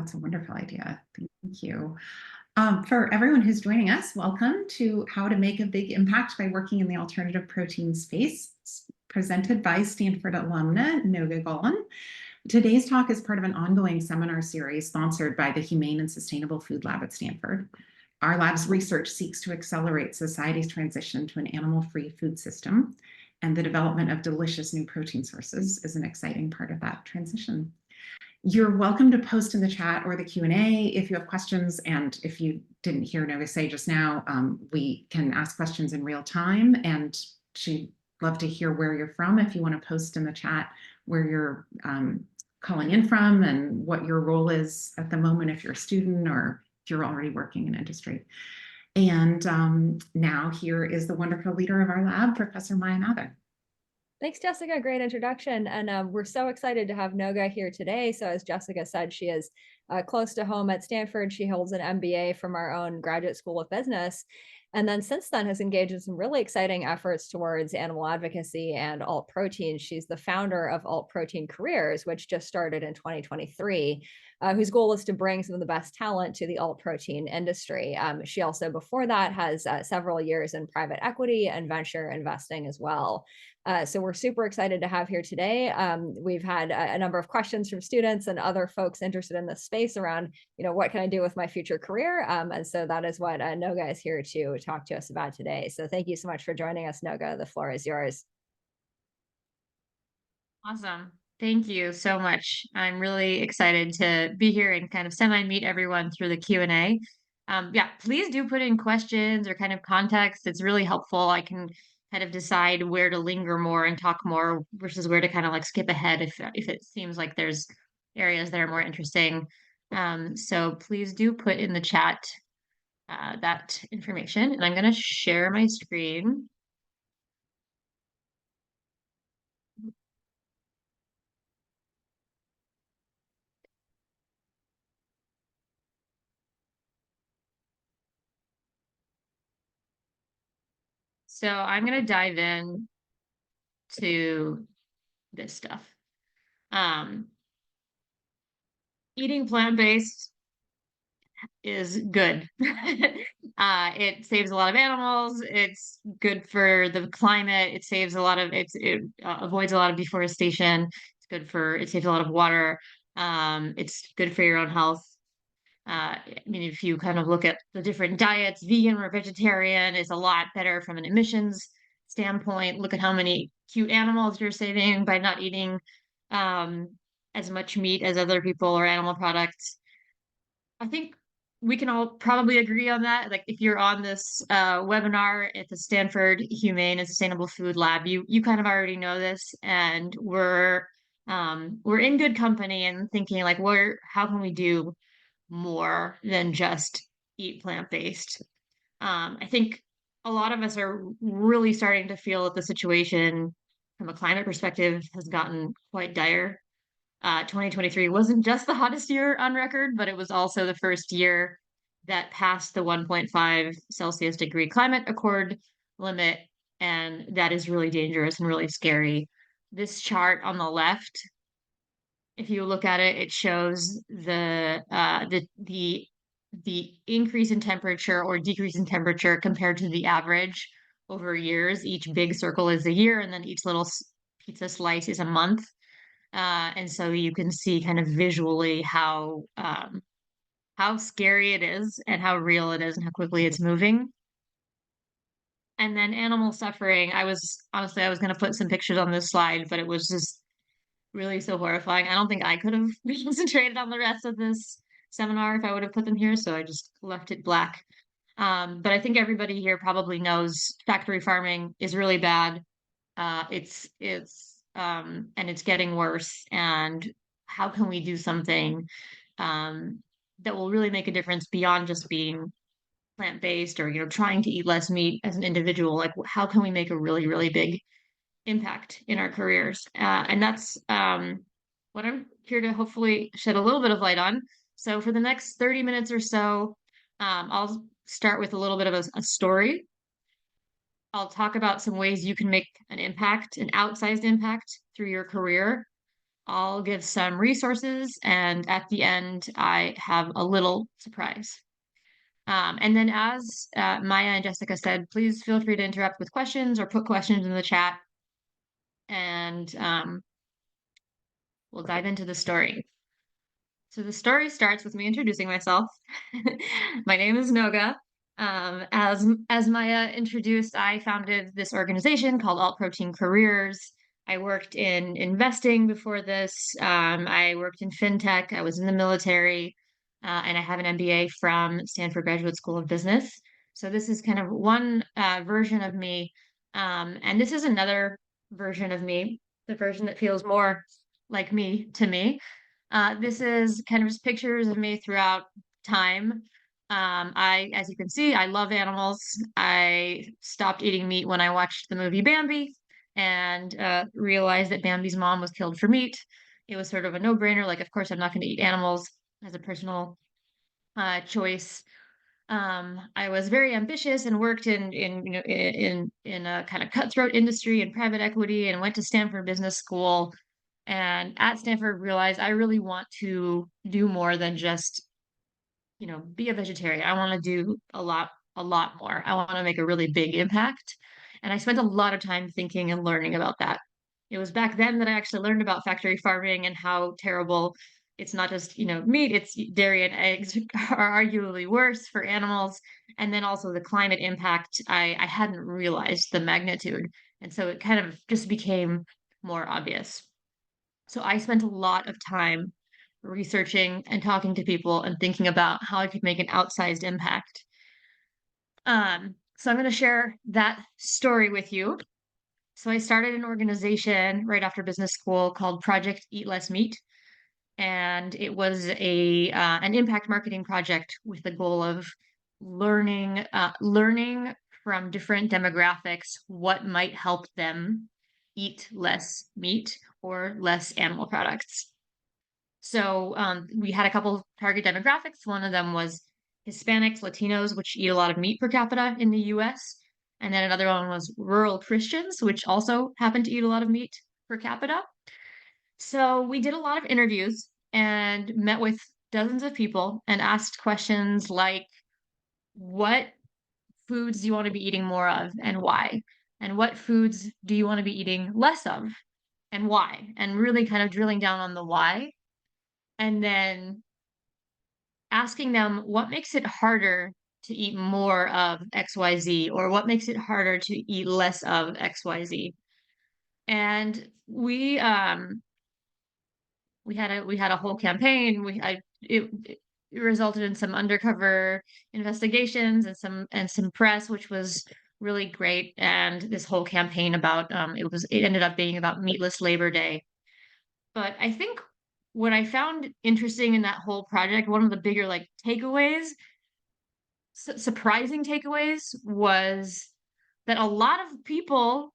That's a wonderful idea. Thank you. For everyone who's joining us, welcome to How to Make a Big Impact by Working in the Alternative Protein Space, presented by Stanford alumna Noga Golan. Today's talk is part of an ongoing seminar series sponsored by the Humane and Sustainable Food Lab at Stanford. Our lab's research seeks to accelerate society's transition to an animal-free food system, and the development of delicious new protein sources is an exciting part of that transition. You're welcome to post in the chat or the Q&A if you have questions, and if you didn't hear Noga say just now, we can ask questions in real time, and she'd love to hear where you're from if you want to post in the chat where you're calling in from and what your role is at the moment, if you're a student or if you're already working in industry. And now here is the wonderful leader of our lab, Professor Maya Mather. Thanks, Jessica. Great introduction. And we're so excited to have Noga here today. So as Jessica said, she is close to home at Stanford. She holds an MBA from our own Graduate School of Business. And then since then has engaged in some really exciting efforts towards animal advocacy and alt protein. She's the founder of Alt Protein Careers, which just started in 2023, whose goal is to bring some of the best talent to the alt protein industry. She also, before that, has several years in private equity and venture investing as well. So we're super excited to have here today. We've had a number of questions from students and other folks interested in this space around, what can I do with my future career? And so that is what Noga is here to talk to us about today. So thank you so much for joining us, Noga. The floor is yours. Awesome. Thank you so much. I'm really excited to be here and kind of semi-meet everyone through the Q&A. Yeah, please do put in questions or kind of context. It's really helpful. I can kind of decide where to linger more and talk more versus where to kind of like skip ahead if it seems like there's areas that are more interesting. So please do put in the chat that information, and I'm going to share my screen. So I'm going to dive in to this stuff. Eating plant-based is good. It saves a lot of animals. It's good for the climate. It saves a lot of it avoids a lot of deforestation. It saves a lot of water. It's good for your own health. I mean, if you kind of look at the different diets, vegan or vegetarian is a lot better from an emissions standpoint. Look at how many cute animals you're saving by not eating as much meat as other people or animal products. I think we can all probably agree on that. Like if you're on this webinar at the Stanford Humane and Sustainable Food Lab, you kind of already know this, and we're in good company and thinking like, how can we do more than just eat plant-based? I think a lot of us are really starting to feel that the situation from a climate perspective has gotten quite dire. 2023 wasn't just the hottest year on record, but it was also the first year that passed the 1.5 Celsius degree climate accord limit, and that is really dangerous and really scary. This chart on the left, if you look at it, it shows the increase in temperature or decrease in temperature compared to the average over years. Each big circle is a year, and then each little pizza slice is a month. And so you can see kind of visually how scary it is and how real it is and how quickly it's moving. And then animal suffering. I was going to put some pictures on this slide, but it was just really so horrifying. I don't think I could have concentrated on the rest of this seminar if I would have put them here, so I just left it black. But I think everybody here probably knows factory farming is really bad. And it's getting worse. And how can we do something that will really make a difference beyond just being plant-based or trying to eat less meat as an individual? Like, how can we make a really, really big impact in our careers? And that's what I'm here to hopefully shed a little bit of light on. So for the next 30 minutes or so, I'll start with a little bit of a story. I'll talk about some ways you can make an impact, an outsized impact through your career. I'll give some resources, and at the end, I have a little surprise. And then as Maya and Jessica said, please feel free to interrupt with questions or put questions in the chat, and we'll dive into the story. So the story starts with me introducing myself. My name is Noga. As Maya introduced, I founded this organization called Alt Protein Careers. I worked in investing before this. I worked in fintech. I was in the military, and I have an MBA from Stanford Graduate School of Business. So this is kind of one version of me, and this is another version of me, the version that feels more like me to me. This is kind of just pictures of me throughout time. As you can see, I love animals. I stopped eating meat when I watched the movie Bambi and realized that Bambi's mom was killed for meat. It was sort of a no-brainer. Like, of course, I'm not going to eat animals as a personal choice. I was very ambitious and worked in a kind of cutthroat industry and private equity, and went to Stanford Business School. And at Stanford, realized I really want to do more than just, be a vegetarian. I want to do a lot more. I want to make a really big impact. And I spent a lot of time thinking and learning about that. It was back then that I actually learned about factory farming and how terrible it's not just, meat, it's dairy and eggs are arguably worse for animals. And then also the climate impact, I hadn't realized the magnitude. And so it kind of just became more obvious. So I spent a lot of time researching and talking to people and thinking about how I could make an outsized impact. So I'm going to share that story with you. So I started an organization right after business school called Project Eat Less Meat, and it was an impact marketing project with the goal of learning from different demographics what might help them eat less meat or less animal products. So we had a couple target demographics. One of them was Hispanics, Latinos, which eat a lot of meat per capita in the US. And then another one was rural Christians, which also happen to eat a lot of meat per capita. So we did a lot of interviews and met with dozens of people and asked questions like, what foods do you want to be eating more of and why? And what foods do you want to be eating less of and why? And really kind of drilling down on the why. And then asking them what makes it harder to eat more of XYZ, or what makes it harder to eat less of XYZ. And we had a whole campaign. It resulted in some undercover investigations and some press, which was really great. And this whole campaign about it ended up being about Meatless Labor Day. But I think what I found interesting in that whole project, one of the bigger like takeaways, surprising takeaways, was that a lot of people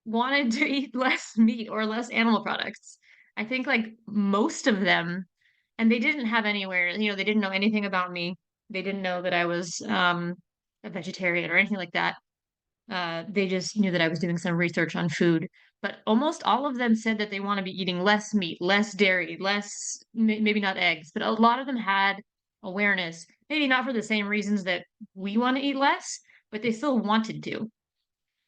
wanted to eat less meat or less animal products. I think like most of them, and they didn't have anywhere, they didn't know anything about me. They didn't know that I was a vegetarian or anything like that. They just knew that I was doing some research on food. But almost all of them said that they want to be eating less meat, less dairy, less, maybe not eggs, but a lot of them had awareness, maybe not for the same reasons that we want to eat less, but they still wanted to.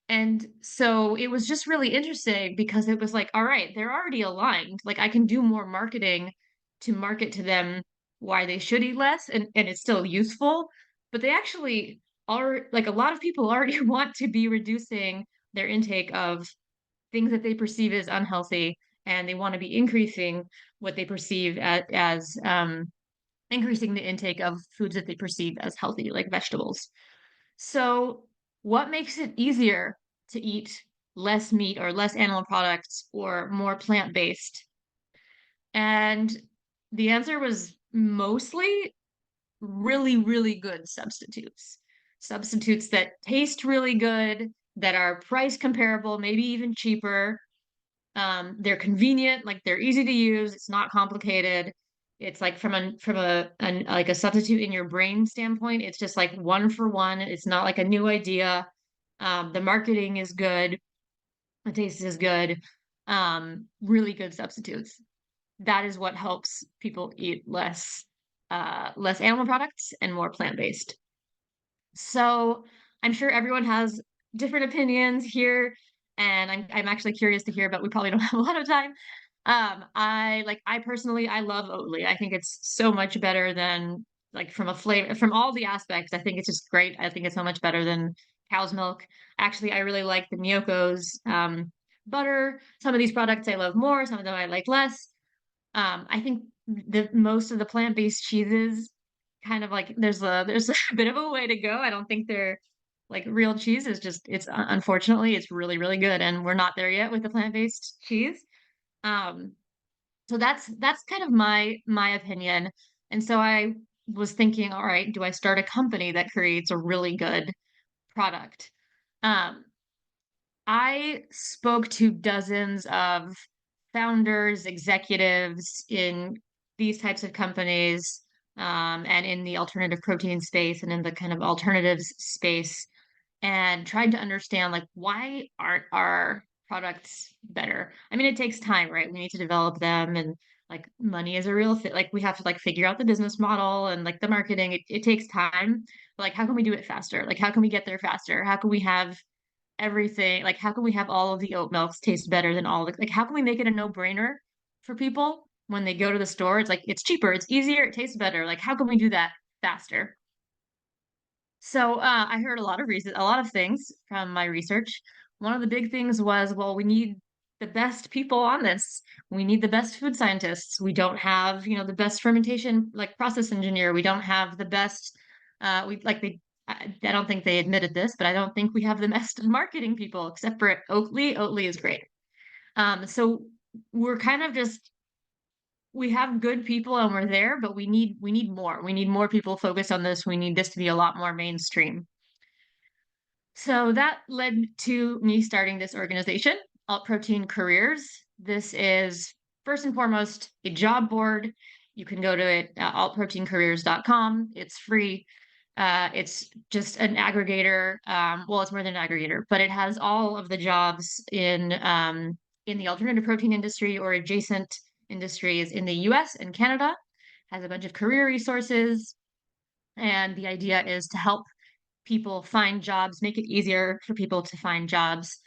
And so it was just really interesting because it was like, all right, they're already aligned. Like I can do more marketing to market to them why they should eat less, and it's still useful, but they actually are like a lot of people already want to be reducing their intake of things that they perceive as unhealthy, and they want to be increasing what they perceive as increasing the intake of foods that they perceive as healthy, like vegetables. So what makes it easier to eat less meat or less animal products or more plant-based? And the answer was mostly really, really good substitutes. Substitutes that taste really good, that are price comparable, maybe even cheaper. They're convenient, like they're easy to use, it's not complicated. It's like from like a substitute in your brain standpoint, it's just like one for one. It's not like a new idea. The marketing is good, the taste is good. Really good substitutes. that is what helps people eat less animal products and more plant-based. So I'm sure everyone has different opinions here, and I'm actually curious to hear, but we probably don't have a lot of time. I personally I love Oatly. I think it's so much better than, like, from a flavor, from all the aspects. I think it's just great. I think it's so much better than cow's milk. Actually, I really like the Miyoko's butter. Some of these products I love more, some of them I like less. I think the most of the plant-based cheeses kind of like there's a bit of a way to go. I don't think they're like real cheese is just it's unfortunately it's really, really good, and we're not there yet with the plant-based cheese. Um, so that's kind of my opinion. And so I was thinking, all right, do I start a company that creates a really good product? Um, I spoke to dozens of founders, executives in these types of companies, and in the alternative protein space and in the kind of alternatives space, and tried to understand, like, why aren't our products better? I mean, it takes time, right? We need to develop them, and like money is a real thing. Like we have to like figure out the business model and like the marketing. It takes time. But like, how can we do it faster? Like, how can we get there faster? How can we have everything? Like, how can we have all of the oat milks taste better than all the, like, how can we make it a no-brainer for people when they go to the store? It's like, it's cheaper, it's easier, it tastes better. Like, how can we do that faster? So I heard a lot of reasons, a lot of things from my research. One of the big things was, well, we need the best people on this. We need the best food scientists. We don't have, the best fermentation, like process engineer. We don't have the best, we like I don't think they admitted this, but I don't think we have the best marketing people except for Oatly. Oatly is great. So we're kind of just we have good people and we're there, but we need more. We need more people focused on this. We need this to be a lot more mainstream. So that led to me starting this organization, Alt Protein Careers. This is first and foremost a job board. You can go to it, altproteincareers.com. It's free. It's just an aggregator. Well, it's more than an aggregator, but it has all of the jobs in the alternative protein industry or adjacent industries in the US and Canada. Has a bunch of career resources. And the idea is to help people find jobs, make it easier for people to find jobs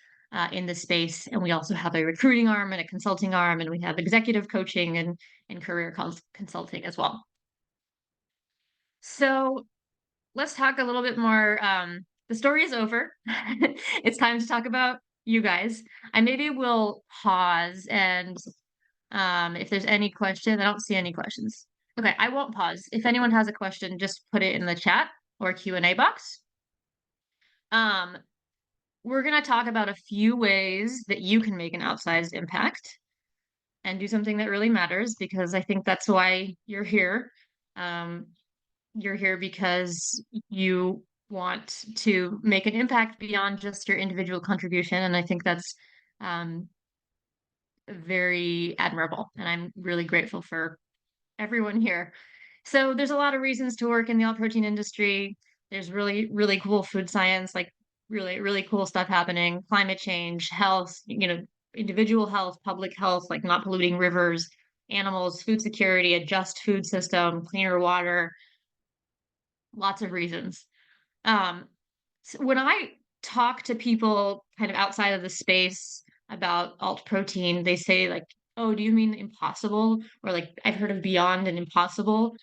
in the space. And we also have a recruiting arm and a consulting arm, and we have executive coaching and career consulting as well. So let's talk a little bit more. The story is over. It's time to talk about you guys. I maybe will pause, and if there's any questions, I don't see any questions. Okay, I won't pause. If anyone has a question, just put it in the chat or Q&A box. Um, we're going to talk about a few ways that you can make an outsized impact and do something that really matters, because I think that's why you're here. You're here because you want to make an impact beyond just your individual contribution. And I think that's very admirable. And I'm really grateful for everyone here. So there's a lot of reasons to work in the alt protein industry. There's really, really cool food science, like really, really cool stuff happening. Climate change, health, individual health, public health, like not polluting rivers, animals, food security, a just food system, cleaner water, lots of reasons. So when I talk to people kind of outside of the space about alt protein, they say like, "Oh, do you mean impossible?" Or like, "I've heard of Beyond and Impossible."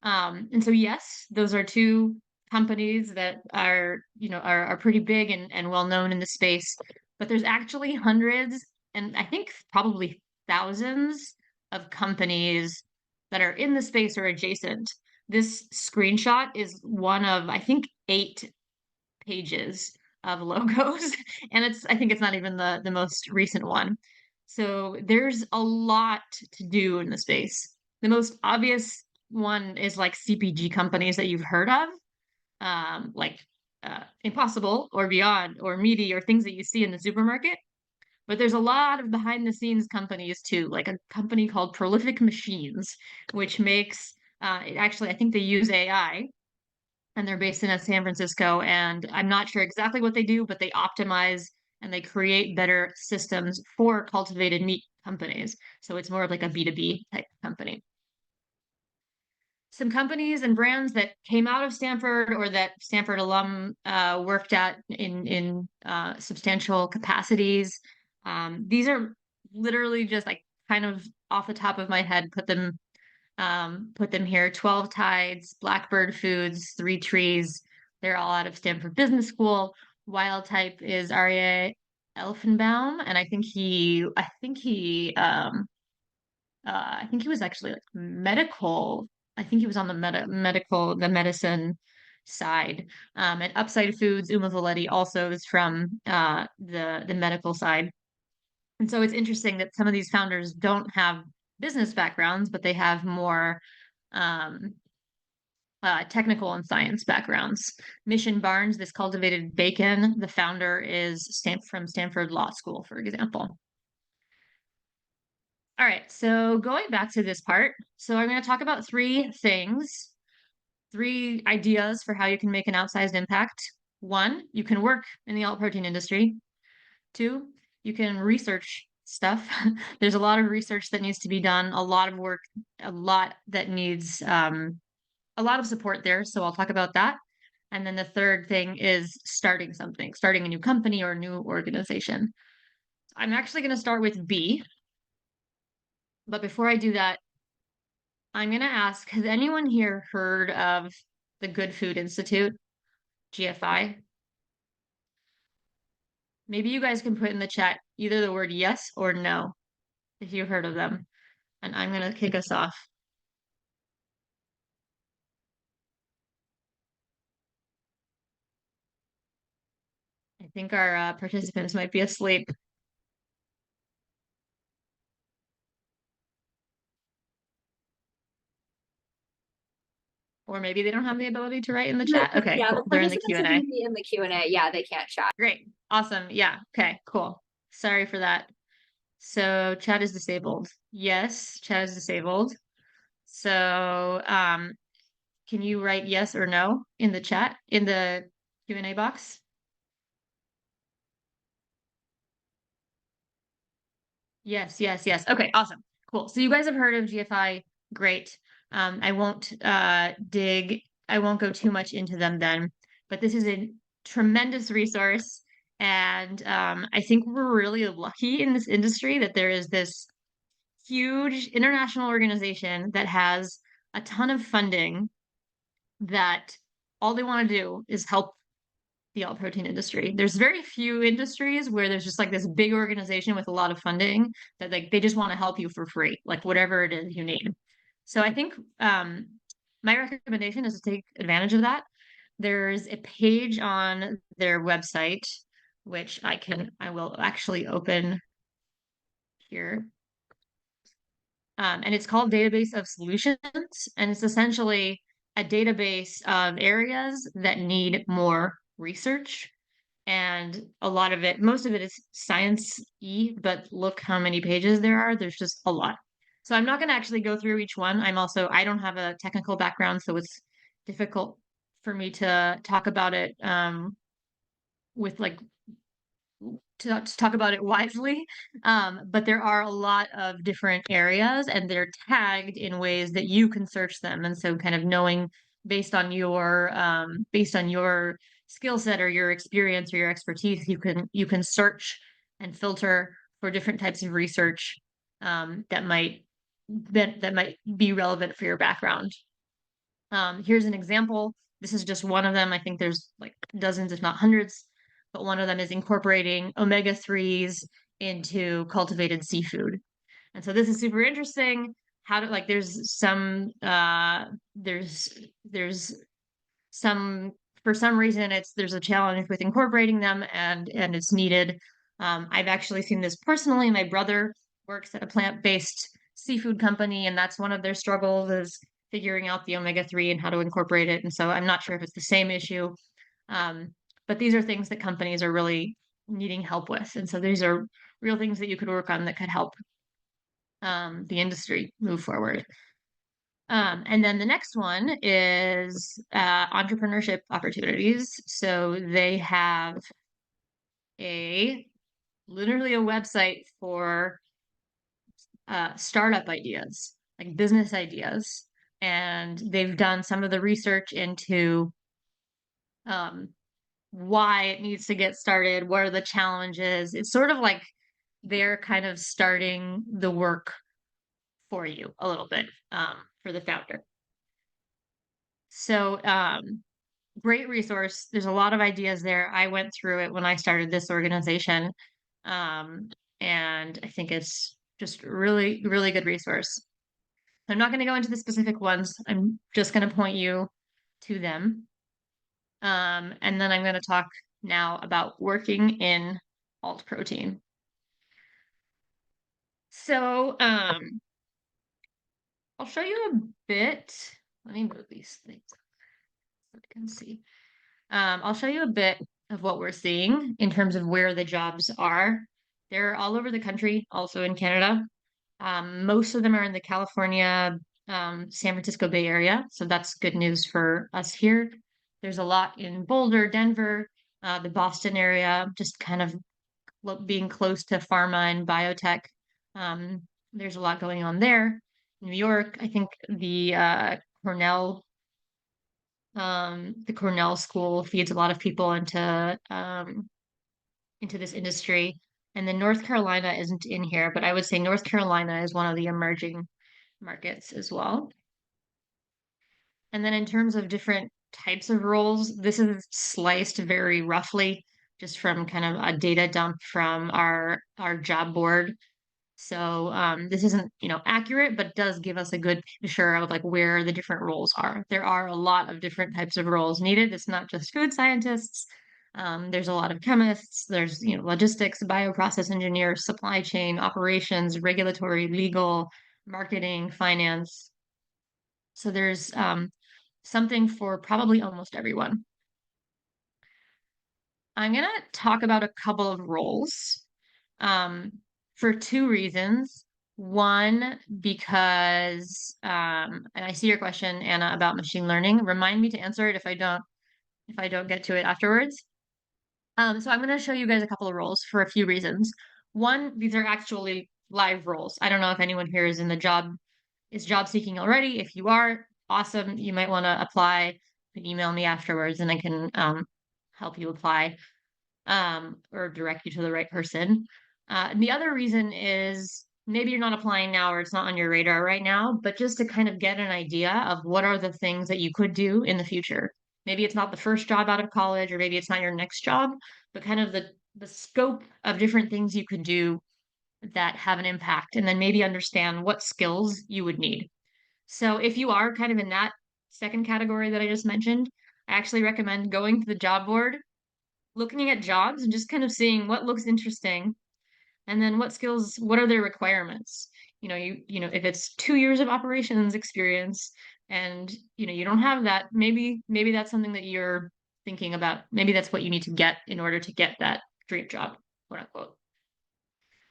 And so yes, those are two companies that are pretty big and well known in the space. But there's actually hundreds and I think probably thousands of companies that are in the space or adjacent. This screenshot is one of, I think, 8 pages of logos, and I think it's not even the most recent one. So there's a lot to do in the space. The most obvious one is like CPG companies that you've heard of, like Impossible or Beyond or Meaty or things that you see in the supermarket. But there's a lot of behind the scenes companies too, like a company called Prolific Machines, which makes actually, I think they use AI, and they're based in San Francisco. And I'm not sure exactly what they do, but they optimize and they create better systems for cultivated meat companies. So it's more of like a B2B type company. Some companies and brands that came out of Stanford or that Stanford alum worked at in substantial capacities. These are literally just like kind of off the top of my head, put them here. 12 Tides, Blackbird Foods, Three Trees. They're all out of Stanford Business School. Wild Type is Aryeh Elfenbaum, and I think he was actually like medical. I think he was on the the medicine side. And Upside Foods, Uma Valetti also is from the medical side. And so it's interesting that some of these founders don't have business backgrounds, but they have more um, technical and science backgrounds. Mission Barnes, this cultivated bacon, the founder is from Stanford Law School, for example. All right, so going back to this part, so I'm going to talk about three things, three ideas for how you can make an outsized impact. One, you can work in the alt protein industry. Two, you can research stuff. There's a lot of research that needs to be done, a lot of work, a lot that needs a lot of support there. So I'll talk about that. And then the third thing is starting something, starting a new company or a new organization. I'm actually going to start with B. But before I do that, I'm going to ask, has anyone here heard of the Good Food Institute, GFI? Maybe you guys can put in the chat either the word yes or no if you've heard of them. And I'm going to kick us off. I think our participants might be asleep. Or maybe they don't have the ability to write in the chat. Okay, yeah, cool. They're in the Q&A. In the Q&A. Yeah, they can't chat. Great. Awesome. Yeah. Okay, cool. Sorry for that. So chat is disabled. Yes, chat is disabled. So can you write yes or no in the chat, in the Q&A box? Yes, yes, yes. Okay, awesome. Cool. So you guys have heard of GFI. Great. I won't go too much into them then, but this is a tremendous resource. And I think we're really lucky in this industry that there is this huge international organization that has a ton of funding that all they want to do is help the alt protein industry. There's very few industries where there's just like this big organization with a lot of funding that like they just want to help you for free, like whatever it is you need. So I think my recommendation is to take advantage of that. There's a page on their website, which I will actually open here. And it's called Database of Solutions, and it's essentially a database of areas that need more research. And most of it is science-y, but look how many pages there are. There's just a lot. So I'm not going to actually go through each one. I don't have a technical background, so it's difficult for me to talk about it with like to talk about it wisely. But there are a lot of different areas and they're tagged in ways that you can search them. And so kind of knowing based on your skill set or your experience or your expertise, you can search and filter for different types of research that might be relevant for your background. Here's an example. This is just one of them. I think there's like dozens, if not hundreds, but one of them is incorporating omega-3s into cultivated seafood. And so this is super interesting. There's some for some reason there's a challenge with incorporating them and it's needed. I've actually seen this personally. My brother works at a plant-based seafood company, and that's one of their struggles is figuring out the omega-3 and how to incorporate it. And so I'm not sure if it's the same issue. But these are things that companies are really needing help with. And so these are real things that you could work on that could help the industry move forward. And then the next one is entrepreneurship opportunities. So they have literally a website for startup ideas, like business ideas. And they've done some of the research into why it needs to get started, what are the challenges. It's sort of like they're kind of starting the work for you a little bit for the founder. So great resource. There's a lot of ideas there. I went through it when I started this organization. And I think it's just really, really good resource. I'm not going to go into the specific ones. I'm just going to point you to them. And then I'm going to talk now about working in alt protein. So I'll show you a bit. Let me move these things so you can see. I'll show you a bit of what we're seeing in terms of where the jobs are. They're all over the country, also in Canada. Most of them are in the California, San Francisco Bay Area. So that's good news for us here. There's a lot in Boulder, Denver, the Boston area, just kind of being close to pharma and biotech. There's a lot going on there. New York, I think Cornell School feeds a lot of people into this industry. And then North Carolina isn't in here, but I would say North Carolina is one of the emerging markets as well. And then in terms of different types of roles, this is sliced very roughly just from kind of a data dump from our job board. So this isn't, accurate, but does give us a good picture of like where the different roles are. There are a lot of different types of roles needed. It's not just food scientists. There's a lot of chemists. There's, logistics, bioprocess engineers, supply chain, operations, regulatory, legal, marketing, finance. So there's something for probably almost everyone. I'm going to talk about a couple of roles for two reasons. One, because, and I see your question, Anna, about machine learning. Remind me to answer it if I don't get to it afterwards. So I'm going to show you guys a couple of roles for a few reasons. One, these are actually live roles. I don't know if anyone here is job seeking already. If you are, awesome. You might want to apply. You can email me afterwards and I can help you apply or direct you to the right person. And the other reason is maybe you're not applying now or it's not on your radar right now, but just to kind of get an idea of what are the things that you could do in the future. Maybe it's not the first job out of college, or maybe it's not your next job, but kind of the scope of different things you could do that have an impact, and then maybe understand what skills you would need. So if you are kind of in that second category that I just mentioned, I actually recommend going to the job board, looking at jobs and just kind of seeing what looks interesting, and then what are their requirements. If it's 2 years of operations experience and you don't have that, maybe that's something that you're thinking about. Maybe that's what you need to get in order to get that dream job, quote unquote.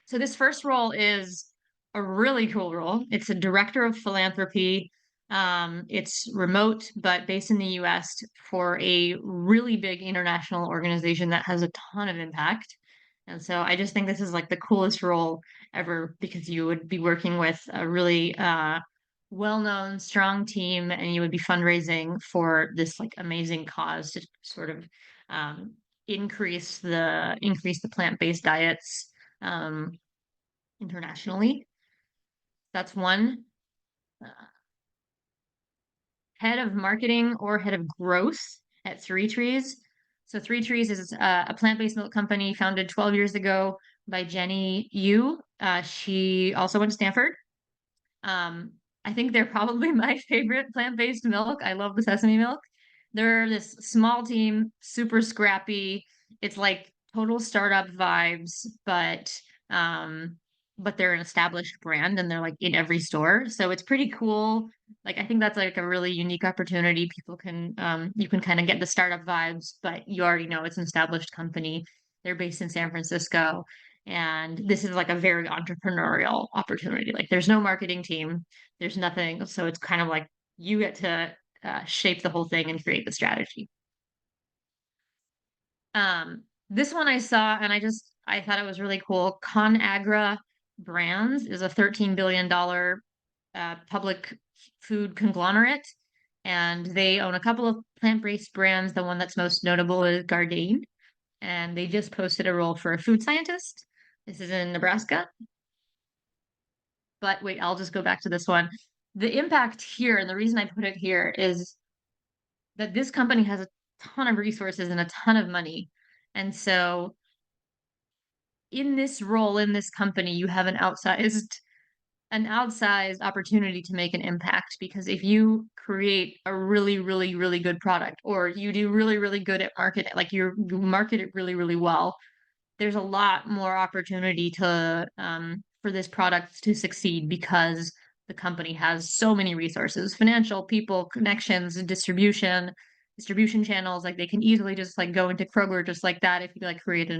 So this first role is a really cool role. It's a director of philanthropy. It's remote, but based in the US for a really big international organization that has a ton of impact. And so I just think this is like the coolest role ever, because you would be working with a really well-known, strong team, and you would be fundraising for this like amazing cause to sort of increase the plant-based diets internationally. That's one. Head of marketing or head of growth at Three Trees. So Three Trees is a plant-based milk company founded 12 years ago by Jenny Yu. She also went to Stanford. I think they're probably my favorite plant-based milk. I love the sesame milk. They're this small team, super scrappy. It's like total startup vibes, but they're an established brand and they're like in every store. So it's pretty cool. Like I think that's like a really unique opportunity. People can you can kind of get the startup vibes, but you already know it's an established company. They're based in San Francisco. And this is like a very entrepreneurial opportunity. Like there's no marketing team, there's nothing. So it's kind of like you get to shape the whole thing and create the strategy. This one I saw and I thought it was really cool. ConAgra Brands is a $13 billion public food conglomerate, and they own a couple of plant-based brands. The one that's most notable is Gardein, and they just posted a role for a food scientist. This is in Nebraska. But wait, I'll just go back to this one. The impact here, and the reason I put it here is that this company has a ton of resources and a ton of money. And so in this role in this company, you have an outsized opportunity to make an impact, because if you create a really, really, really good product, or you do really, really good at marketing, like you market it really, really well, there's a lot more opportunity to for this product to succeed, because the company has so many resources, financial, people, connections, and distribution channels. Like they can easily just like go into Kroger just like that if you like create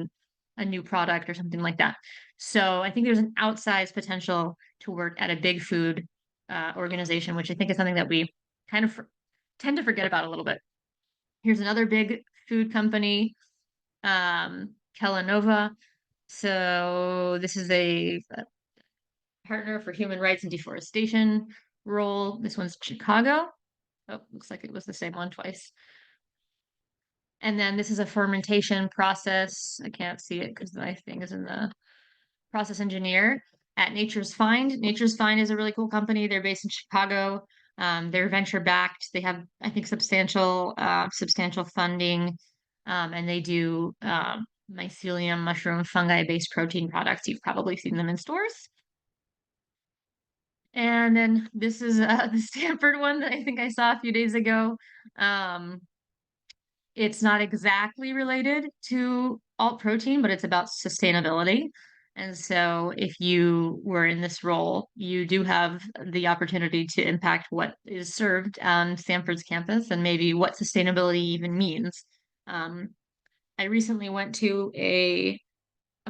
a new product or something like that. So I think there's an outsized potential to work at a big food organization, which I think is something that we kind of tend to forget about a little bit. Here's another big food company, Kellanova. So this is a partner for human rights and deforestation role. This one's Chicago. Oh, looks like it was the same one twice. And then this is a fermentation process. I can't see it because my thing is in the process engineer at Nature's Find. Nature's Find is a really cool company. They're based in Chicago. They're venture backed. They have, I think, substantial funding, and they do mycelium, mushroom, fungi-based protein products. You've probably seen them in stores. And then this is the Stanford one that I think I saw a few days ago. It's not exactly related to alt protein, but it's about sustainability. And so if you were in this role, you do have the opportunity to impact what is served on Stanford's campus and maybe what sustainability even means. I recently went to a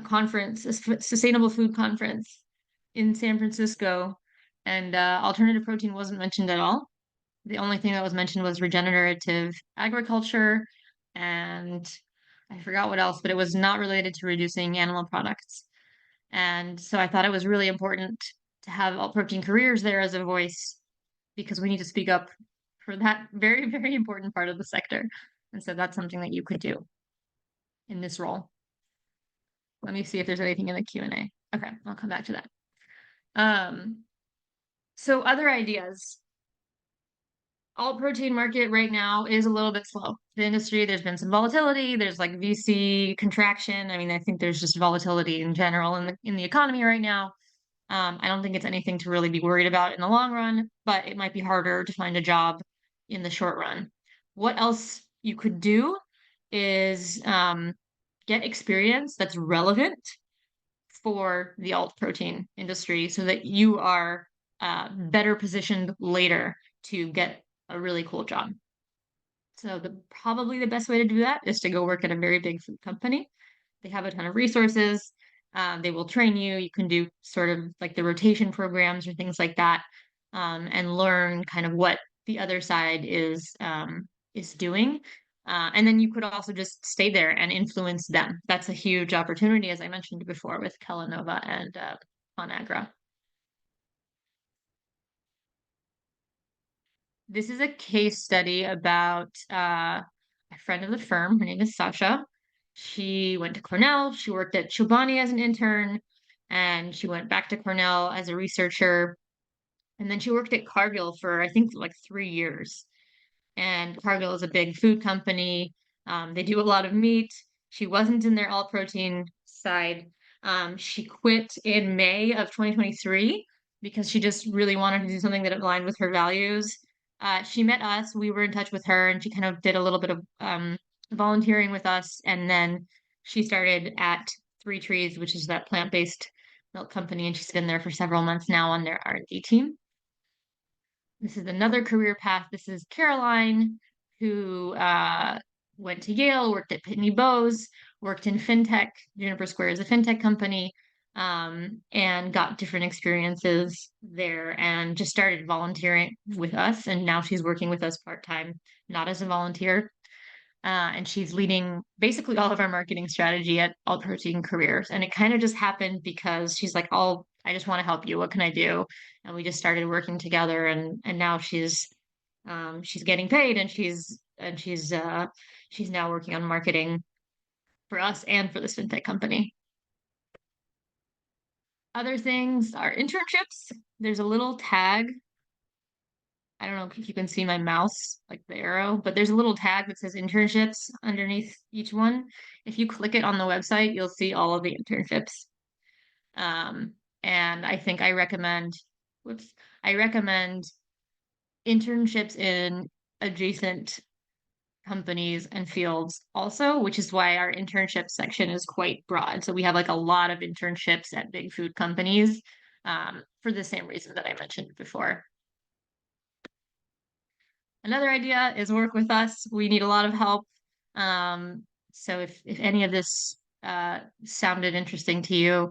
conference, a sustainable food conference in San Francisco, and alternative protein wasn't mentioned at all. The only thing that was mentioned was regenerative agriculture, and I forgot what else, but it was not related to reducing animal products. And so I thought it was really important to have alt protein careers there as a voice, because we need to speak up for that very, very important part of the sector. And so that's something that you could do in this role. Let me see if there's anything in the Q&A. Okay, I'll come back to that. So other ideas. Alt protein market right now is a little bit slow. The industry, there's been some volatility. There's like VC contraction. I mean, I think there's just volatility in general in the economy right now. I don't think it's anything to really be worried about in the long run, but it might be harder to find a job in the short run. What else you could do is get experience that's relevant for the alt protein industry, so that you are better positioned later to get a really cool job. So probably the best way to do that is to go work at a very big food company. They have a ton of resources. They will train you. You can do sort of like the rotation programs or things like that, and learn kind of what the other side is doing. And then you could also just stay there and influence them. That's a huge opportunity, as I mentioned before, with Kellanova and Conagra. This is a case study about a friend of the firm. Her name is Sasha. She went to Cornell. She worked at Chobani as an intern, and she went back to Cornell as a researcher. And then she worked at Cargill for, I think, like 3 years. And Cargill is a big food company. They do a lot of meat. She wasn't in their alt protein side. She quit in May of 2023 because she just really wanted to do something that aligned with her values. She met us, we were in touch with her, and she kind of did a little bit of volunteering with us. And then she started at Three Trees, which is that plant-based milk company, and she's been there for several months now on their R&D team. This is another career path. This is Caroline, who went to Yale, worked at Pitney Bowes, worked in fintech. Juniper Square is a fintech company, and got different experiences there, and just started volunteering with us. And now she's working with us part-time, not as a volunteer. and she's leading basically all of our marketing strategy at Alt Protein Careers. And it kind of just happened because she's like, I just want to help you. What can I do? And we just started working together, and now she's getting paid, and she's now working on marketing for us and for this fintech company. Other things are internships. There's a little tag. I don't know if you can see my mouse, like the arrow, but there's a little tag that says internships underneath each one. If you click it on the website, you'll see all of the internships. And I think I recommend internships in adjacent companies and fields also, which is why our internship section is quite broad. So we have like a lot of internships at big food companies, for the same reason that I mentioned before. Another idea is work with us. We need a lot of help. So if any of this sounded interesting to you,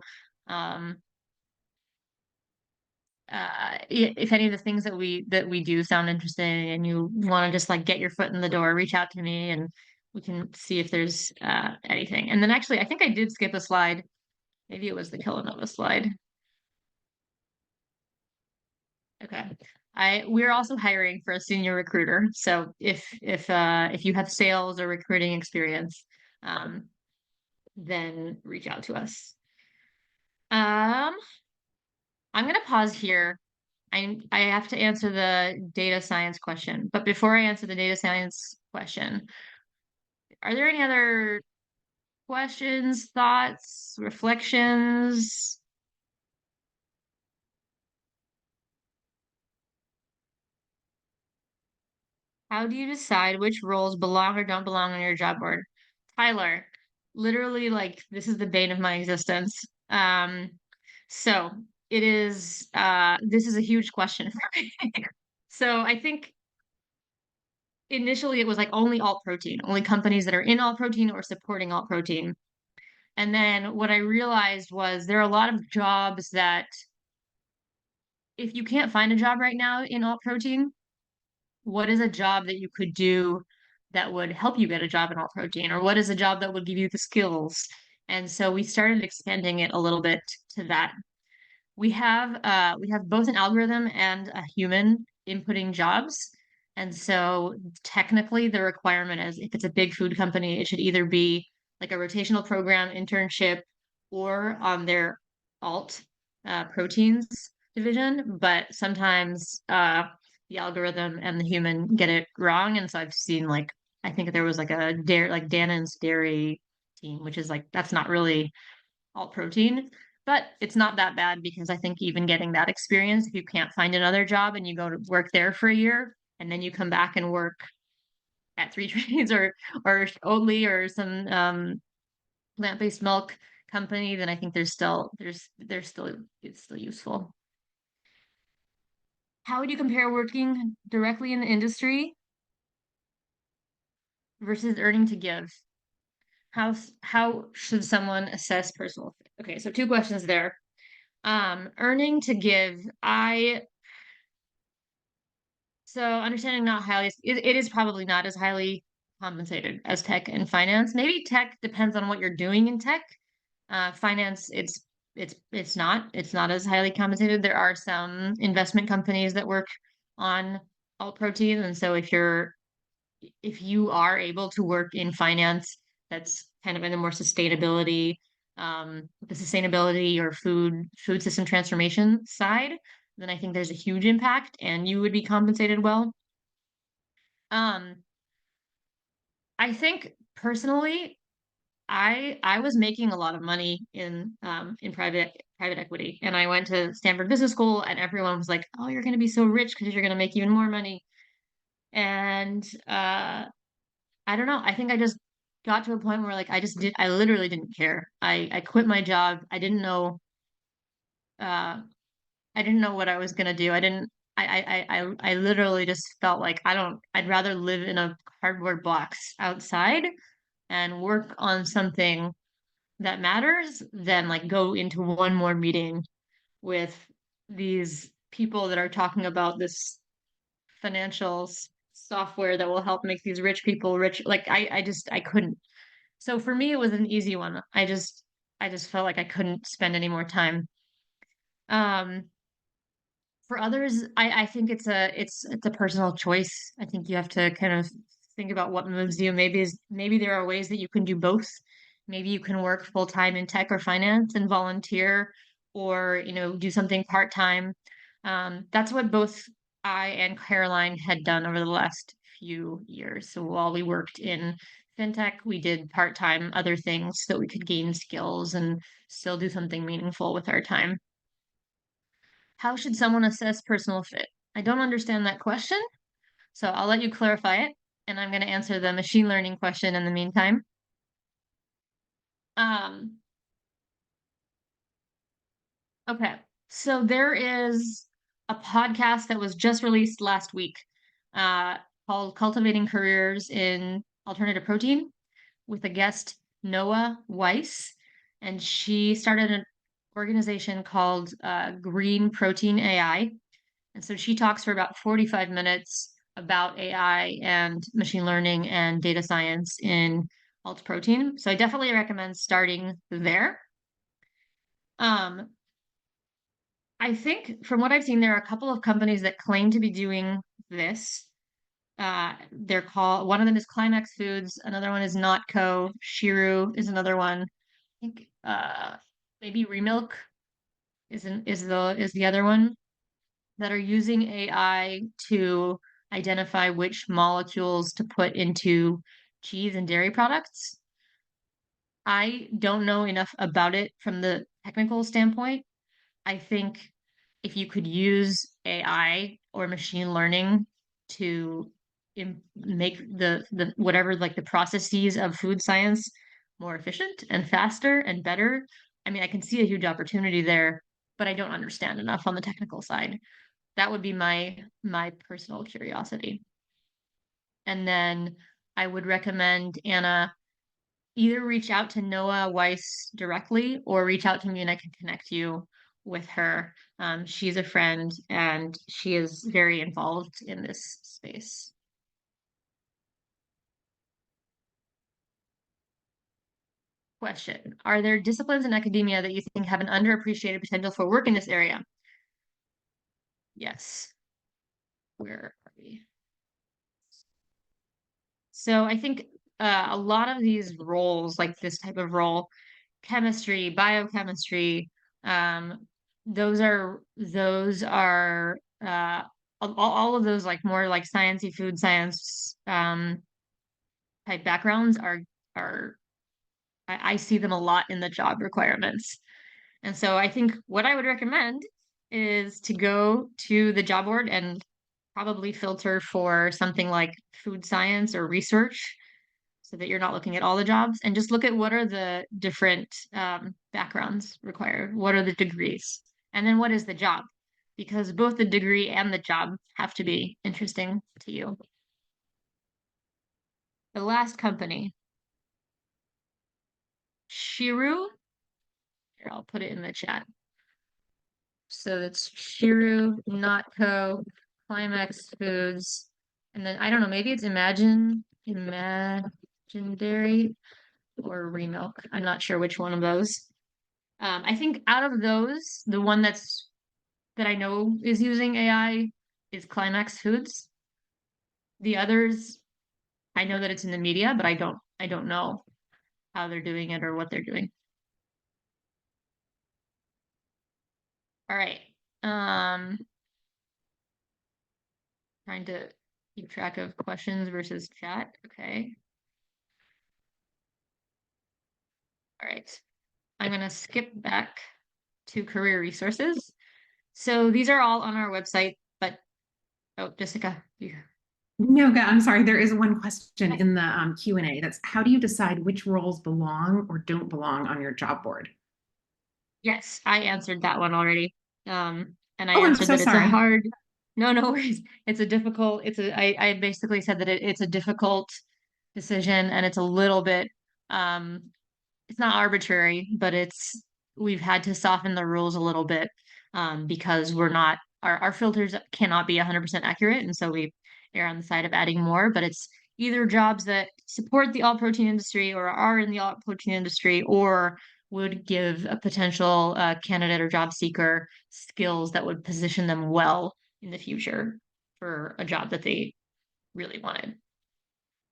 if any of the things that we do sound interesting and you want to just like get your foot in the door, reach out to me and we can see if there's anything. And then actually, I think I did skip a slide. Maybe it was the Killanova slide. Okay. We're also hiring for a senior recruiter. So if you have sales or recruiting experience, then reach out to us. I'm gonna pause here. I have to answer the data science question, but before I answer the data science question, are there any other questions, thoughts, reflections? How do you decide which roles belong or don't belong on your job board? Tyler, literally, like, this is the bane of my existence. So it is, this is a huge question for me. So I think initially it was like only alt protein, only companies that are in alt protein or supporting alt protein. And then what I realized was there are a lot of jobs that if you can't find a job right now in alt protein, what is a job that you could do that would help you get a job in alt protein? Or what is a job that would give you the skills? And so we started expanding it a little bit to that. We have both an algorithm and a human inputting jobs. And so technically the requirement is if it's a big food company, it should either be like a rotational program internship or on their alt proteins division. But sometimes the algorithm and the human get it wrong. And so I've seen like I think there was like a dairy like Dannon's dairy team, which is like that's not really alt protein. But it's not that bad because I think even getting that experience, if you can't find another job and you go to work there for a year and then you come back and work at Three Trades or Oatly or some plant-based milk company, then I think there's still it's still useful. How would you compare working directly in the industry versus earning to give? How should someone assess personal? Okay, so two questions there. Earning to give, so understanding not highly, it is probably not as highly compensated as tech and finance. Maybe tech depends on what you're doing in tech. Finance, it's not as highly compensated. There are some investment companies that work on alt protein, and so if you are able to work in finance, that's kind of in the more the sustainability or food system transformation side, then I think there's a huge impact and you would be compensated well. I think personally, I was making a lot of money in private equity, and I went to Stanford Business School, and everyone was like, "Oh, you're going to be so rich because you're going to make even more money." And I don't know. I think I just got to a point where like I literally didn't care. I quit my job. Uh I didn't know what I was gonna do. I literally just felt like I'd rather live in a cardboard box outside and work on something that matters than like go into one more meeting with these people that are talking about this financial software that will help make these rich people rich. Like I couldn't. So for me, it was an easy one. I just felt like I couldn't spend any more time. Um, for others, I think it's a personal choice. I think you have to kind of think about what moves you. Maybe there are ways that you can do both. Maybe you can work full time in tech or finance and volunteer, or do something part time. That's what both I and Caroline had done over the last few years. So while we worked in fintech, we did part time other things so that we could gain skills and still do something meaningful with our time. How should someone assess personal fit? I don't understand that question, so I'll let you clarify it, and I'm going to answer the machine learning question in the meantime. Um, okay, so there is a podcast that was just released last week, uh, called Cultivating Careers in Alternative Protein with a guest, Noah Weiss, and she started an organization called Green Protein AI. And so she talks for about 45 minutes about AI and machine learning and data science in alt protein. So I definitely recommend starting there. Um, I think from what I've seen, there are a couple of companies that claim to be doing this. One of them is Climax Foods, another one is Notco, Shiru is another one. I think maybe Remilk is the other one, that are using AI to identify which molecules to put into cheese and dairy products. I don't know enough about it from the technical standpoint. I think if you could use AI or machine learning to make the whatever, like the processes of food science more efficient and faster and better, I mean, I can see a huge opportunity there, but I don't understand enough on the technical side. That would be my personal curiosity. And then I would recommend, Anna, either reach out to Noah Weiss directly or reach out to me and I can connect you with her. She's a friend and she is very involved in this space. Question: are there disciplines in academia that you think have an underappreciated potential for work in this area? Yes. Where are we? So I think a lot of these roles, like this type of role, chemistry, biochemistry, um, those are all of those, like more like sciencey food science type backgrounds are I see them a lot in the job requirements. And so I think what I would recommend is to go to the job board and probably filter for something like food science or research so that you're not looking at all the jobs, and just look at what are the different backgrounds required, what are the degrees, and then what is the job, because both the degree and the job have to be interesting to you. The last company, Shiru, here, I'll put it in the chat. So that's Shiru, Notco, Climax Foods, and then I don't know, maybe it's Imaginary or Remilk. I'm not sure which one of those. I think out of those, the one that I know is using AI is Climax Foods. The others, I know that it's in the media, but I don't know how they're doing it or what they're doing. All right. Trying to keep track of questions versus chat. Okay. All right. I'm going to skip back to career resources. So these are all on our website, but oh, Jessica, you. Noga, I'm sorry, there is one question in the Q&A. That's how do you decide which roles belong or don't belong on your job board? Yes, I answered that one already. And I Oh, I'm answered so that it's a sorry. hard, no worries. I basically said that it's a difficult decision and it's a little bit, it's not arbitrary, but we've had to soften the rules a little bit, because our filters cannot be 100% accurate. And so err on the side of adding more, but it's either jobs that support the alt protein industry or are in the alt protein industry, or would give a potential candidate or job seeker skills that would position them well in the future for a job that they really wanted.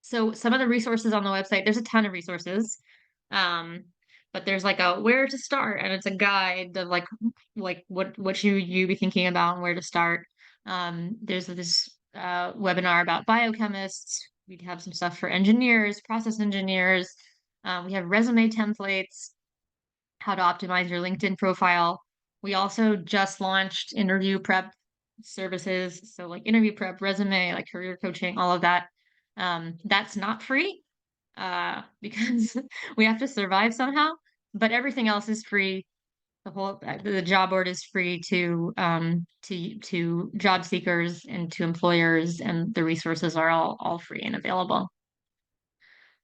So some of the resources on the website, there's a ton of resources. But there's like a where to start, and it's a guide of like what should you be thinking about and where to start. There's this webinar about biochemists. We have some stuff for engineers, process engineers. We have resume templates, how to optimize your LinkedIn profile. We also just launched interview prep services. So like interview prep, resume, like career coaching, all of that. That's not free because we have to survive somehow, but everything else is free. The job board is free to job seekers and to employers, and the resources are all free and available.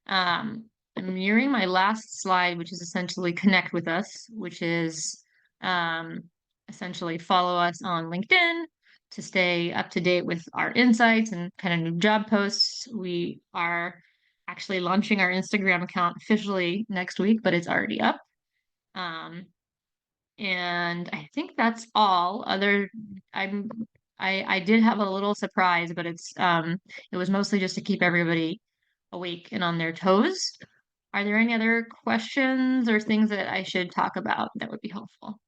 I'm nearing my last slide, which is essentially connect with us, which is essentially follow us on LinkedIn to stay up to date with our insights and kind of new job posts. We are actually launching our Instagram account officially next week, but it's already up. And I think that's all. I did have a little surprise, but it was mostly just to keep everybody awake and on their toes. Are there any other questions or things that I should talk about that would be helpful?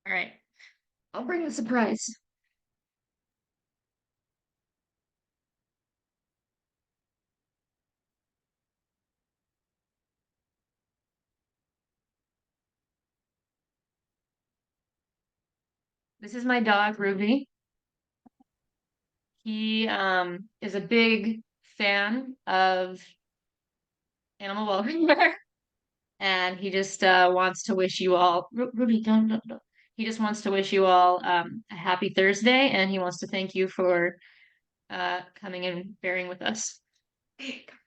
All right, I'll bring the surprise. This is my dog, Ruby. He is a big fan of animal welfare, and he just wants to wish you all, Ruby, don't. He just wants to wish you all a happy Thursday, and he wants to thank you for coming and bearing with us.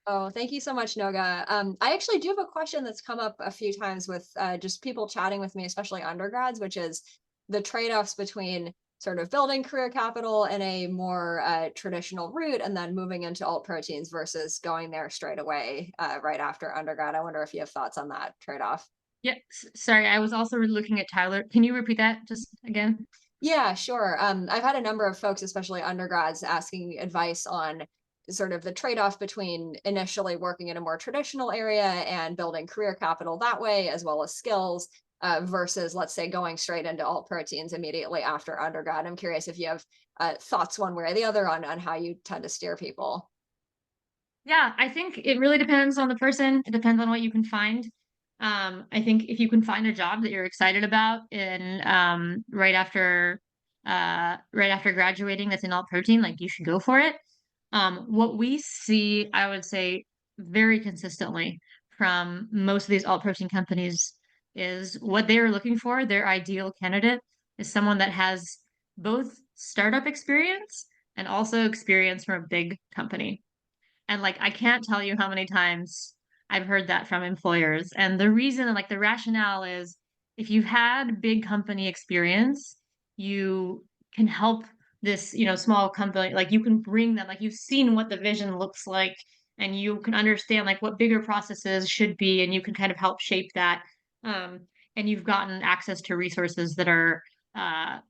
Oh, thank you so much, Noga. I actually do have a question that's come up a few times with just people chatting with me, especially undergrads, which is the trade-offs between sort of building career capital in a more traditional route and then moving into alt proteins versus going there straight away right after undergrad. I wonder if you have thoughts on that trade-off. Yeah, sorry, I was also looking at Tyler. Can you repeat that just again? Yeah, sure. I've had a number of folks, especially undergrads, asking advice on sort of the trade-off between initially working in a more traditional area and building career capital that way, as well as skills, versus, let's say, going straight into alt proteins immediately after undergrad. I'm curious if you have thoughts one way or the other on how you tend to steer people. Yeah, I think it really depends on the person. It depends on what you can find. I think if you can find a job that you're excited about in right after graduating that's in alt protein, like you should go for it. What we see, I would say, very consistently from most of these alt protein companies is what they are looking for. Their ideal candidate is someone that has both startup experience and also experience from a big company. And like, I can't tell you how many times I've heard that from employers. And the reason, like, the rationale is if you've had big company experience, you can help this, small company, like, you can bring them, like, you've seen what the vision looks like, and you can understand, like, what bigger processes should be, and you can kind of help shape that. Um, and you've gotten access to resources that are on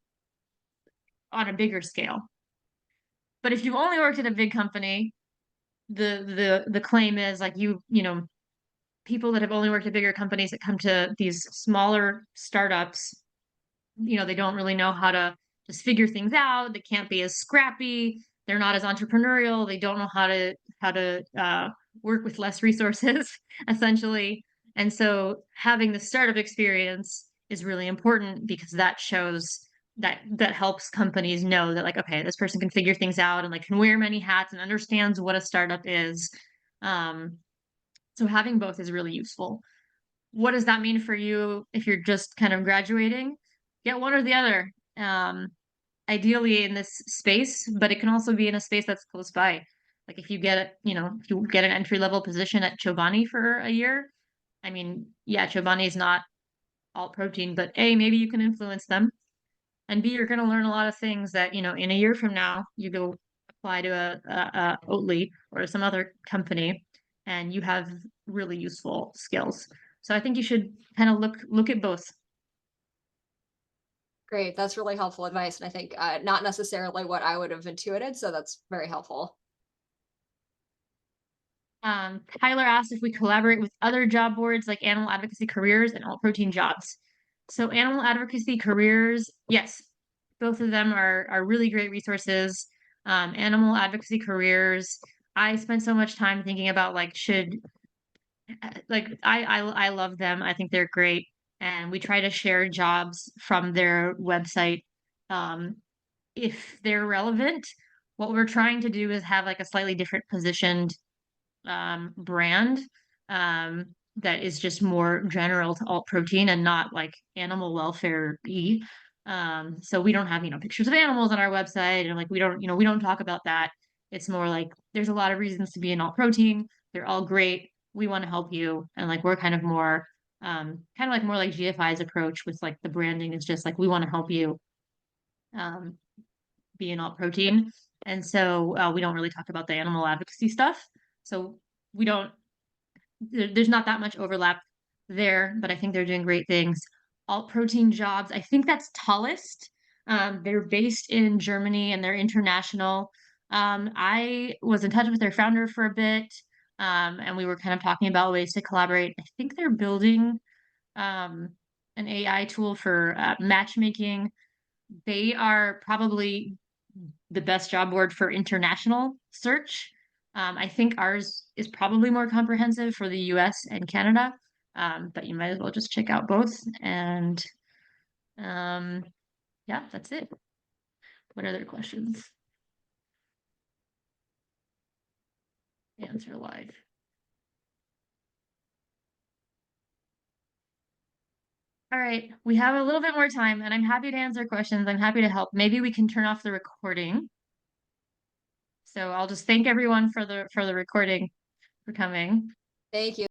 a bigger scale. But if you've only worked at a big company, the claim is like people that have only worked at bigger companies that come to these smaller startups, they don't really know how to just figure things out. They can't be as scrappy. They're not as entrepreneurial. They don't know how to work with less resources, essentially. And so having the startup experience is really important because that shows that helps companies know that, like, okay, this person can figure things out and like can wear many hats and understands what a startup is. Um, so having both is really useful. What does that mean for you if you're just kind of graduating? Get one or the other. Ideally in this space, but it can also be in a space that's close by. Like if you if you get an entry level position at Chobani for a year, I mean, yeah, Chobani is not alt protein, but A, maybe you can influence them. And B, you're going to learn a lot of things that, you know, in a year from now, you go apply to a Oatly or some other company and you have really useful skills. So I think you should kind of look at both. Great. That's really helpful advice. And I think not necessarily what I would have intuited. So that's very helpful. Tyler asked if we collaborate with other job boards like Animal Advocacy Careers and Alt Protein Jobs. So Animal Advocacy Careers, yes, both of them are really great resources. Animal Advocacy Careers, I spent so much time thinking about like I love them. I think they're great, and we try to share jobs from their website if they're relevant. What we're trying to do is have like a slightly different positioned brand that is just more general to alt protein and not like animal welfare-y. So we don't have, you know, pictures of animals on our website and like we don't, you know, we don't talk about that. It's more like there's a lot of reasons to be in alt protein. They're all great. We want to help you. And like we're kind of more kind of like more like GFI's approach with like the branding is just like we want to help you um be in alt protein. And so we don't really talk about the animal advocacy stuff. So we don't, there's not that much overlap there, but I think they're doing great things. Alt protein jobs, I think that's tallest. They're based in Germany and they're international. I was in touch with their founder for a bit, and we were kind of talking about ways to collaborate. I think they're building um, an AI tool for matchmaking. They are probably the best job board for international search. I think ours is probably more comprehensive for the US and Canada, but you might as well just check out both. And yeah, that's it. What other questions? Answer live. All right, we have a little bit more time and I'm happy to answer questions. I'm happy to help. Maybe we can turn off the recording. So I'll just thank everyone for the recording for coming. Thank you.